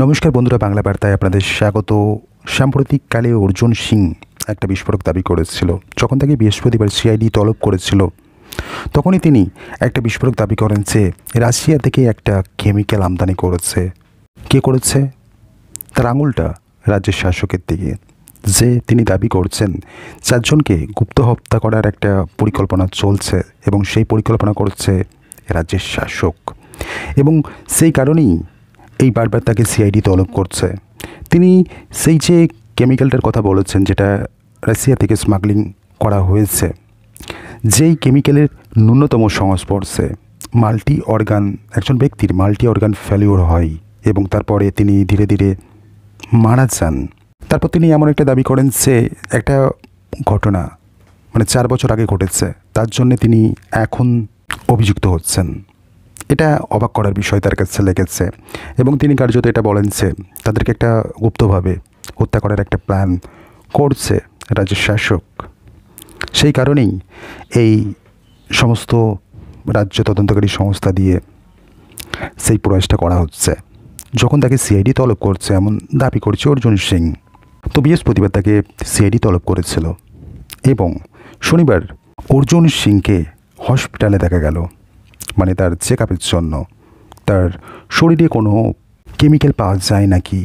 নমস্কার বন্ধুরা, বাংলা বার্তায় আপনাদের স্বাগত। সাম্প্রতিককালে অর্জুন সিং একটা বিস্ফোরক দাবি করেছিল। যখন তাকে বৃহস্পতিবার সিআইডি তলব করেছিল, তখনই তিনি একটা বিস্ফোরক দাবি করেন যে রাশিয়া থেকে একটা কেমিক্যাল আমদানি করেছে। কে করেছে? তার আঙুলটা রাজ্যের শাসকের দিকে, যে তিনি দাবি করছেন 4 জনকে গুপ্ত হত্যা করার একটা পরিকল্পনা চলছে এবং সেই পরিকল্পনা করছে রাজ্যের শাসক, এবং সেই কারণেই এই বারবার তাকে সিআইডি তলব করছে। তিনি সেই যে কেমিক্যালটার কথা বলেছেন, যেটা রাশিয়া থেকে স্মাগলিং করা হয়েছে, যেই কেমিক্যালের ন্যূনতম সংস্পর্শে একজন ব্যক্তির মাল্টি অর্গান ফেলিওর হয় এবং তারপরে তিনি ধীরে ধীরে মারা যান। তারপর তিনি এমন একটা দাবি করেন যে একটা ঘটনা 4 বছর আগে ঘটেছে, তার জন্য তিনি এখন অভিযুক্ত হচ্ছেন। এটা অবাক করার বিষয় তার কাছে লেগেছে, এবং তিনি কার্যত এটা বলেন যে তাদেরকে একটা গুপ্তভাবে হত্যা করার একটা প্ল্যান করছে রাজ্যের শাসক। সেই কারণেই এই সমস্ত রাজ্য তদন্তকারী সংস্থা দিয়ে সেই প্রয়াসটা করা হচ্ছে। যখন তাকে সিআইডি তলব করছে এমন দাবি করছে অর্জুন সিং, তো বৃহস্পতিবার তাকে সিআইডি তলব করেছিল এবং শনিবার অর্জুন সিংকে হসপিটালে দেখা গেল, তার চেক আপের জন্য। তার শরীরে কোনো কেমিক্যাল পাওয়া যায় নাকি,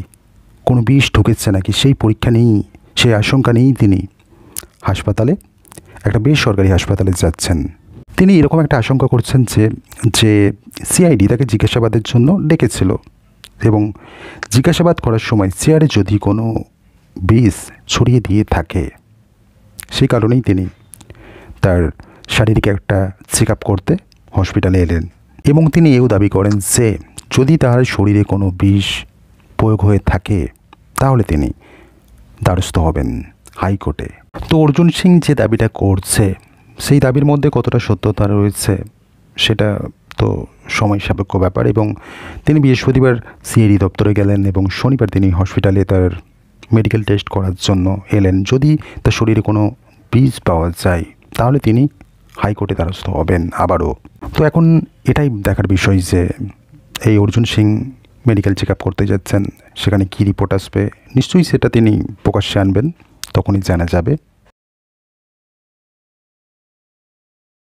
কোনো বিষ ঢুকেছে নাকি, সেই পরীক্ষা নেই, সেই আশঙ্কা নেই। তিনি হাসপাতালে, একটা বেসরকারি হাসপাতালে যাচ্ছেন। তিনি এরকম একটা আশঙ্কা করছেন যে সিআইডি তাকে জিজ্ঞাসাবাদের জন্য ডেকেছিল, এবং জিজ্ঞাসাবাদ করার সময় চেয়ারে যদি কোনো বিষ ছড়িয়ে দিয়ে থাকে, সেই কারণেই তিনি তার শারীরিক একটা চেক আপ করতে হসপিটালে এলেন। এবং তিনি এও দাবি করেন যে যদি তার শরীরে কোনো বিষ প্রয়োগ হয়ে থাকে তাহলে তিনি দ্বারস্থ হবেন হাইকোর্টে। তো অর্জুন সিং যে দাবিটা করছে, সেই দাবির মধ্যে কতটা সত্যতা রয়েছে সেটা তো সময় সাপেক্ষ ব্যাপার। এবং তিনি বৃহস্পতিবার সিআইডি দপ্তরে গেলেন এবং শনিবার তিনি হসপিটালে তার মেডিকেল টেস্ট করার জন্য এলেন। যদি তার শরীরে কোনো বিষ পাওয়া যায় তাহলে তিনি হাইকোর্টে দ্বারস্থ হবেন আবারও। তো এখন এটাই দেখার বিষয় যে এই Arjun Singh medical check up করতে যাচ্ছেন, সেখানে কী রিপোর্ট আসবে নিশ্চয়ই সেটা তিনি প্রকাশ্যে আনবেন, তখনই জানা যাবে।